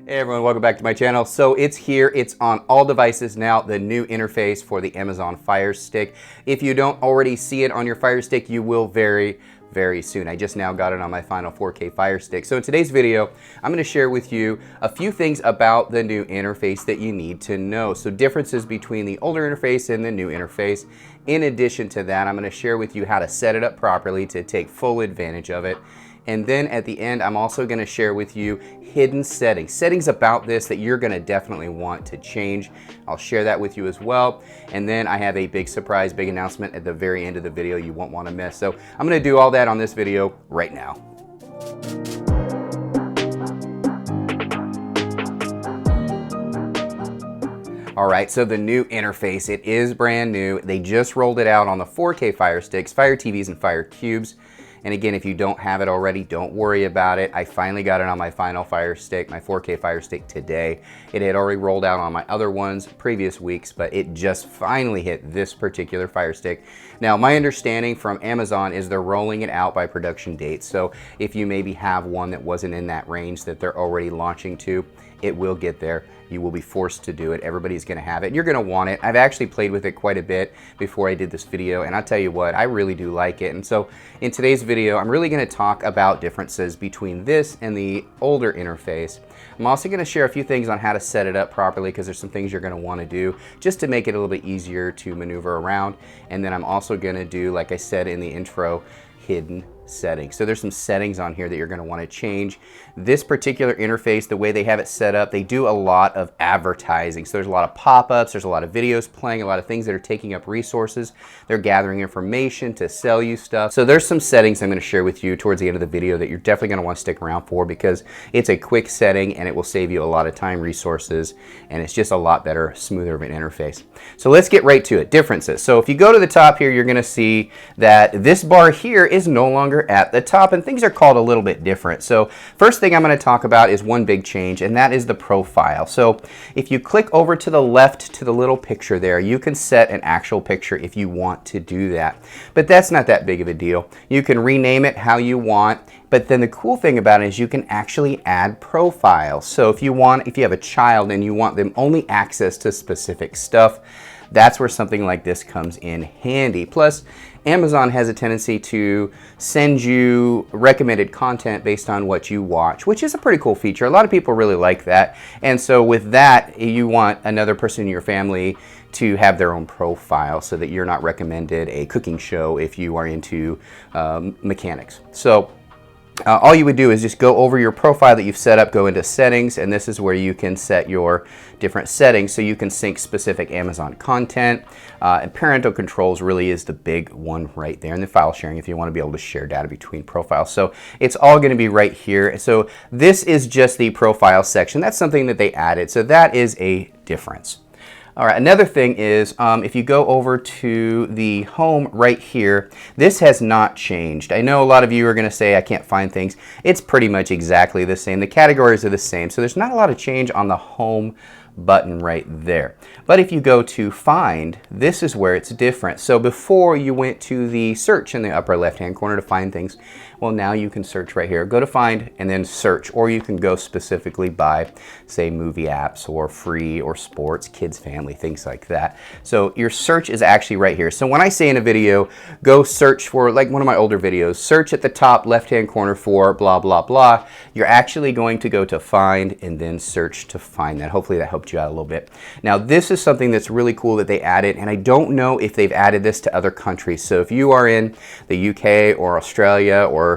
Hey everyone, welcome back to my channel. So it's here, it's on all devices now, the new interface for the Amazon Fire Stick. If you don't already see it on your Fire Stick, you will very soon. I just now got it on my final 4K Fire Stick. So in today's video, I'm going to share with you a few things about the new interface that you need to know. So differences between the older interface and the new interface. In addition to that, I'm going to share with you how to set it up properly to take full advantage of it. And then at the end, I'm also going to share with you hidden settings about this that you're going to definitely want to change. I'll share that with you as well. And then I have a big surprise, big announcement at the very end of the video you won't want to miss. So I'm going to do all that on this video right now. All right, so the new interface, it is brand new. They just rolled it out on the 4K Fire Sticks, Fire TVs, and Fire Cubes. And again, if you don't have it already, don't worry about it. I finally got it on my final Fire Stick, my 4K Fire Stick today. It had already rolled out on my other ones previous weeks, but it just finally hit this particular Fire Stick. Now, my understanding from Amazon is they're rolling it out by production date. So if you maybe have one that wasn't in that range that they're already launching to, it will get there. You will be forced to do it. Everybody's gonna have it. You're gonna want it. I've actually played with it quite a bit before I did this video, and I'll tell you what, I really do like it. And so in today's video, I'm really gonna talk about differences between this and the older interface. I'm also gonna share a few things on how to set it up properly because there's some things you're gonna wanna do just to make it a little bit easier to maneuver around. And then I'm also gonna do, like I said in the intro, hidden settings. So there's some settings on here that you're going to want to change. This particular interface, the way they have it set up, they do a lot of advertising. So there's a lot of pop-ups, there's a lot of videos playing, a lot of things that are taking up resources. They're gathering information to sell you stuff. So there's some settings I'm going to share with you towards the end of the video that you're definitely going to want to stick around for because it's a quick setting and it will save you a lot of time, resources, and it's just a lot better, smoother of an interface. So let's get right to it. Differences. So if you go to the top here, you're going to see that this bar here is no longer at the top, and things are called a little bit different. So first thing I'm going to talk about is one big change, and that is the profile. So if you click over to the left to the little picture there, you can set an actual picture if you want to do that. But that's not that big of a deal. You can rename it how you want, but then the cool thing about it is you can actually add profiles. So if you have a child and you want them only access to specific stuff, that's where something like this comes in handy. Plus, Amazon has a tendency to send you recommended content based on what you watch, which is a pretty cool feature. A lot of people really like that. And so with that, you want another person in your family to have their own profile so that you're not recommended a cooking show if you are into mechanics. So all you would do is just go over your profile that you've set up, go into settings, and this is where you can set your different settings so you can sync specific Amazon content. And parental controls really is the big one right there. And then file sharing if you want to be able to share data between profiles. So it's all going to be right here. So this is just the profile section. That's something that they added. So that is a difference. All right, another thing is if you go over to the home right here, this has not changed. I know a lot of you are going to say I can't find things. It's pretty much exactly the same. The categories are the same, so there's not a lot of change on the home button right there. But if you go to find, this is where it's different. So before you went to the search in the upper left hand corner to find things, well, now you can search right here. Go to find and then search, or you can go specifically by, say, movie apps or free or sports, kids, family, things like that. So your search is actually right here. So when I say in a video, go search for, like one of my older videos, search at the top left hand corner for blah, blah, blah, you're actually going to go to find and then search to find that. Hopefully that helped you out a little bit. Now this is something that's really cool that they added, and I don't know if they've added this to other countries. So if you are in the UK or Australia or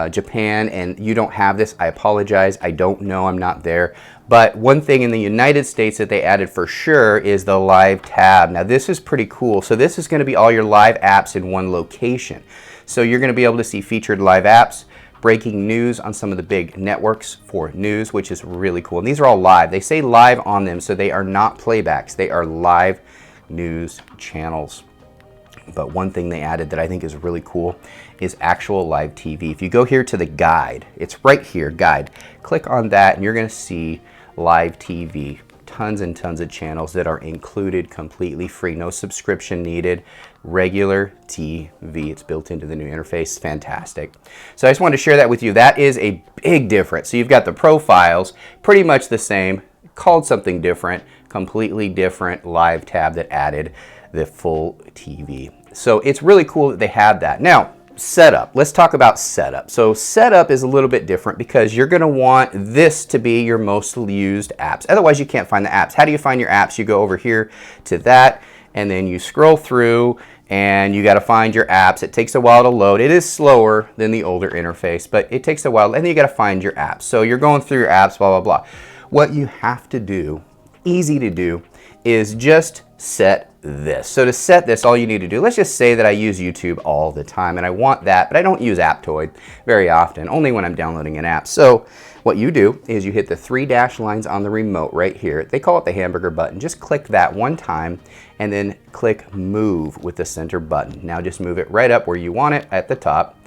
Japan and you don't have this, I apologize. I don't know. I'm not there. But one thing in the United States that they added for sure is the live tab. Now this is pretty cool. So this is going to be all your live apps in one location. So you're going to be able to see featured live apps, breaking news on some of the big networks for news, which is really cool. And these are all live. They say live on them, so they are not playbacks. They are live news channels. But one thing they added that I think is really cool is actual live TV. If you go here to the guide, it's right here, guide. Click on that and you're going to see live TV. tons and tons of channels that are included completely free, no subscription needed, regular TV. It's built into the new interface, fantastic. So I just wanted to share that with you. That is a big difference. So you've got the profiles, pretty much the same, called something different, completely different live tab that added the full TV. So it's really cool that they have that. Now, setup. Let's talk about setup. So setup is a little bit different because you're going to want this to be your most used apps. Otherwise, you can't find the apps. How do you find your apps? You go over here to that, and then you scroll through, and you got to find your apps. It takes a while to load. It is slower than the older interface, but it takes a while, and then you got to find your apps. So you're going through your apps, blah, blah, blah. What you have to do, easy to do, is just set this. So to set this, all you need to do, let's just say that I use YouTube all the time and I want that, but I don't use Aptoid very often, only when I'm downloading an app. So what you do is you hit the 3 dash lines on the remote right here. They call it the hamburger button. Just click that one time and then click move with the center button. Now just move it right up where you want it at the top,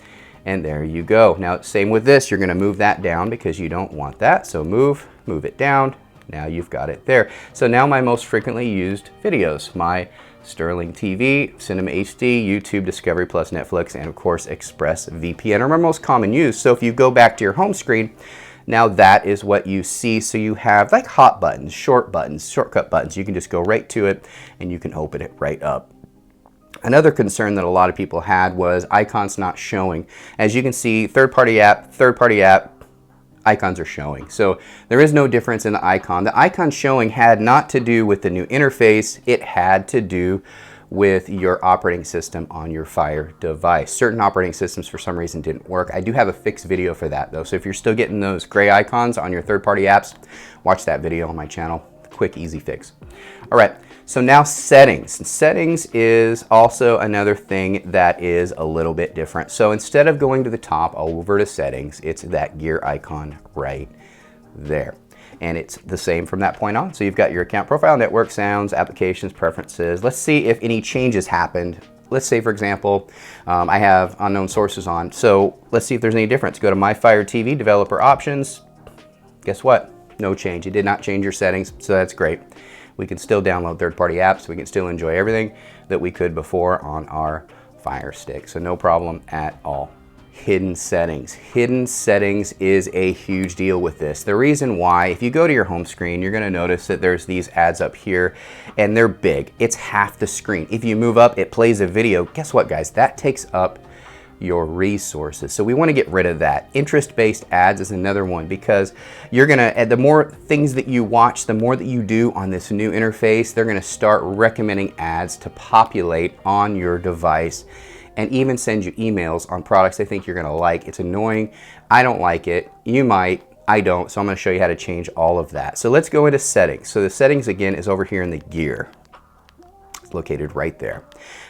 and there you go. Now same with this, you're going to move that down because you don't want that. So move it down. Now you've got it there. So now my most frequently used videos, my Sterling TV, Cinema HD, YouTube, Discovery Plus, Netflix, and of course ExpressVPN are my most common use. So if you go back to your home screen, now that is what you see. So you have like hot buttons, shortcut buttons. You can just go right to it and you can open it right up. Another concern that a lot of people had was icons not showing. As you can see, third-party app, icons are showing. So there is no difference in the icon. The icon showing had not to do with the new interface. It had to do with your operating system on your Fire device. Certain operating systems for some reason didn't work. I do have a fixed video for that though. So if you're still getting those gray icons on your third-party apps, watch that video on my channel. Quick, easy fix. All right, so now settings. Settings is also another thing that is a little bit different. So instead of going to the top over to settings, it's that gear icon right there. And it's the same from that point on. So you've got your account profile, network, sounds, applications, preferences. Let's see if any changes happened. Let's say, for example, I have unknown sources on. So let's see if there's any difference. Go to My Fire TV, developer options. Guess what? No change. It did not change your settings, so that's great. We can still download third-party apps. We can still enjoy everything that we could before on our Fire Stick. So no problem at all. Hidden settings. Hidden settings is a huge deal with this. The reason why, if you go to your home screen, you're going to notice that there's these ads up here and they're big. It's half the screen. If you move up, it plays a video. Guess what, guys? That takes up your resources. So we want to get rid of that. Interest-based ads is another one because you're gonna, the more things that you watch, the more that you do on this new interface, they're gonna start recommending ads to populate on your device and even send you emails on products they think you're gonna like. It's annoying. I don't like it. You might. I don't. So I'm gonna show you how to change all of that. So let's go into settings. So the settings again is over here in the gear. Located right there.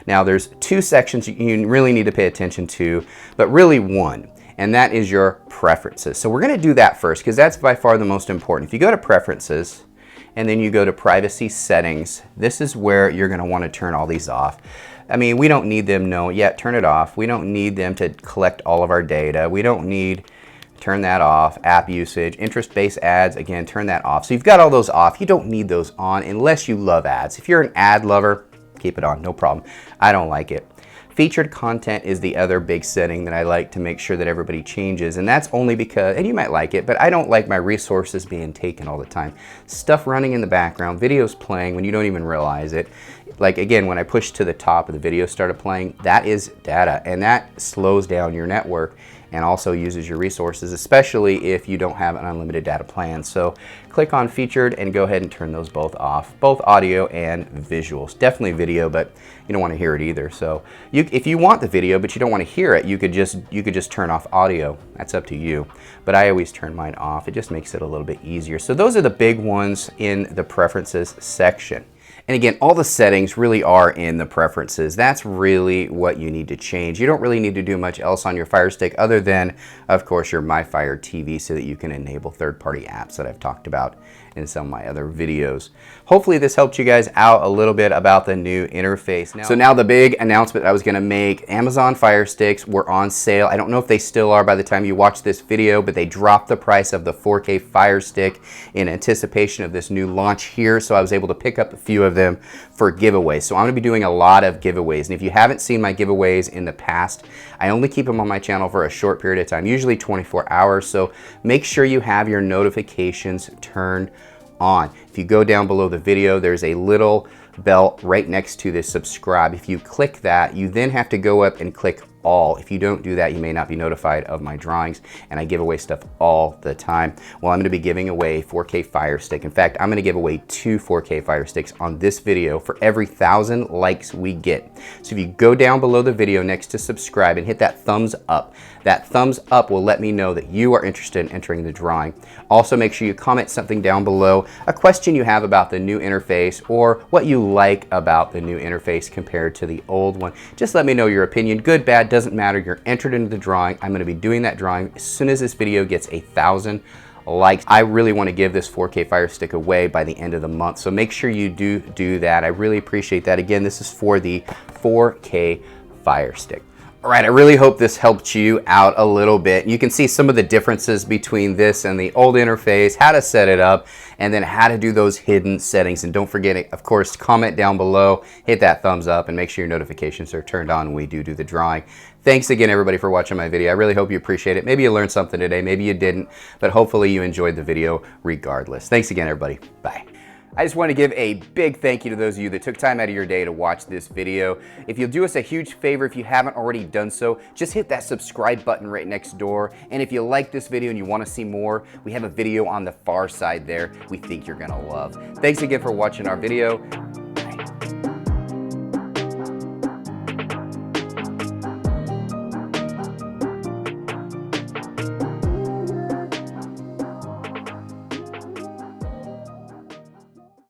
Now there's 2 sections you really need to pay attention to, but really one, and that is your preferences. So we're going to do that first because that's by far the most important. If you go to preferences and then you go to privacy settings, this is where you're going to want to turn all these off. I mean, we don't need them, turn it off. We don't need them to collect all of our data. We don't need, turn that off. App usage, interest-based ads, again, turn that off. So you've got all those off. You don't need those on unless you love ads. If you're an ad lover, keep it on, no problem. I don't like it. Featured content is the other big setting that I like to make sure that everybody changes, and that's only because, and you might like it, but I don't like my resources being taken all the time. Stuff running in the background, videos playing when you don't even realize it. Like again, when I push to the top and the video started playing, that is data, and that slows down your network and also uses your resources, especially if you don't have an unlimited data plan. So click on featured and go ahead and turn those both off, both audio and visuals. Definitely video, but you don't want to hear it either. So if you want the video but you don't want to hear it, you could just turn off audio. That's up to you. But I always turn mine off. It just makes it a little bit easier. So those are the big ones in the preferences section. And again, all the settings really are in the preferences. That's really what you need to change. You don't really need to do much else on your Fire Stick other than, of course, your My Fire TV so that you can enable third-party apps that I've talked about in some of my other videos. Hopefully this helped you guys out a little bit about the new interface. So now the big announcement I was gonna make, Amazon Fire Sticks were on sale. I don't know if they still are by the time you watch this video, but they dropped the price of the 4K Fire Stick in anticipation of this new launch here. So I was able to pick up a few of them for giveaways. So I'm gonna be doing a lot of giveaways. And if you haven't seen my giveaways in the past, I only keep them on my channel for a short period of time, usually 24 hours. So make sure you have your notifications turned on. If you go down below the video, there's a little bell right next to this subscribe. If you click that, you then have to go up and click all. If you don't do that, you may not be notified of my drawings, and I give away stuff all the time. Well, I'm going to be giving away 4K Fire Stick. In fact, I'm going to give away 2 4K Fire Sticks on this video for every 1,000 likes we get. So if you go down below the video next to subscribe and hit that thumbs up, that thumbs up will let me know that you are interested in entering the drawing. Also, make sure you comment something down below, a question you have about the new interface or what you like about the new interface compared to the old one. Just let me know your opinion, good, bad, doesn't matter. You're entered into the drawing. I'm going to be doing that drawing as soon as this video gets 1,000 likes. I really want to give this 4K Fire Stick away by the end of the month, so make sure you do that. I really appreciate that. Again, this is for the 4K Fire Stick. All right, I really hope this helped you out a little bit. You can see some of the differences between this and the old interface, how to set it up, and then how to do those hidden settings. And don't forget, of course, comment down below, hit that thumbs up, and make sure your notifications are turned on when we do the drawing. Thanks again, everybody, for watching my video. I really hope you appreciate it. Maybe you learned something today, maybe you didn't, but hopefully you enjoyed the video regardless. Thanks again, everybody. Bye. I just want to give a big thank you to those of you that took time out of your day to watch this video. If you'll do us a huge favor, if you haven't already done so, just hit that subscribe button right next door. And if you like this video and you want to see more, we have a video on the far side there we think you're going to love. Thanks again for watching our video.